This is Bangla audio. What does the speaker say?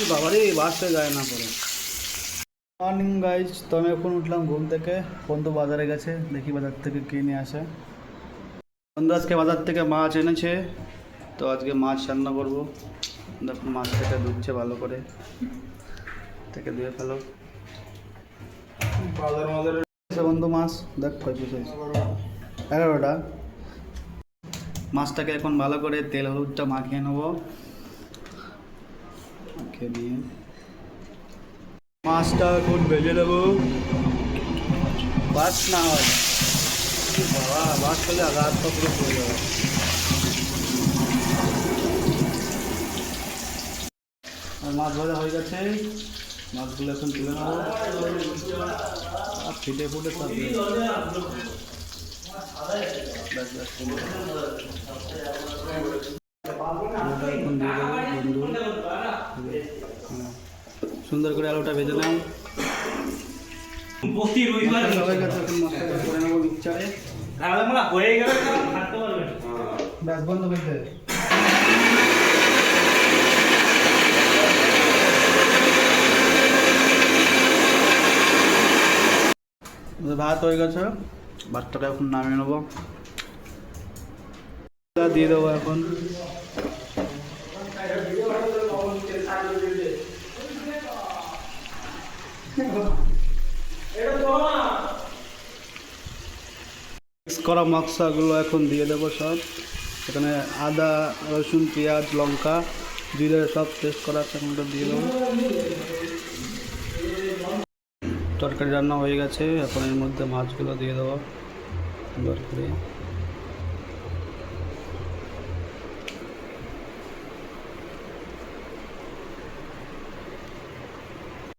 বাবারে বাসে যায় না পরে। মর্নিং গাইজ, তো আমি এখন উঠলাম ঘুম থেকে। বন্ধু বাজারে গেছে, দেখি বাজার থেকে কী নিয়ে আসে। বন্ধু আজকে বাজার থেকে মাছ এনেছে, তো আজকে মাছ রান্না করবো। দেখুন মাছটাকে ধুচ্ছে ভালো করে, থেকে ধুয়ে ফেলো। বন্ধু মাছ দেখ কয় পিস হয়েছে, 11টা। মাছটাকে এখন ভালো করে তেল হলুদটা মাখিয়ে নেবো। মাখিয়ে নিয়ে মাছটা এখন ভেজে নেবো, বাস না হয়। বাবা বাস করলে রাত পুরো পড়ে যাবে। আর মাছ ভাজা হয়ে গেছে, মাছগুলো এখন তুলে নেবো। ফিটে ফুটে সব এখন দিয়ে দেবো বন্ধু। সুন্দর করে আলুটা ভেজে নাও। সবাই গেছে, এখন মশলাটা করে নেবো মিক্সচারে। ব্যাস বন্ধ করতে ভাত হয়ে গেছে, ভাতটাকে এখন নামিয়ে নেবো। দিয়ে দেবো এখন। মিক্স করা মশলাগুলো এখন দিয়ে দেবো সব। এখানে আদা রসুন পেঁয়াজ লঙ্কা জিরে সব পেস্ট করা আছে, এখানটা দিয়ে দেবো। তরকারি রান্না হয়ে গেছে, এখন এর মধ্যে মাছগুলো দিয়ে দেবো সুন্দর করে।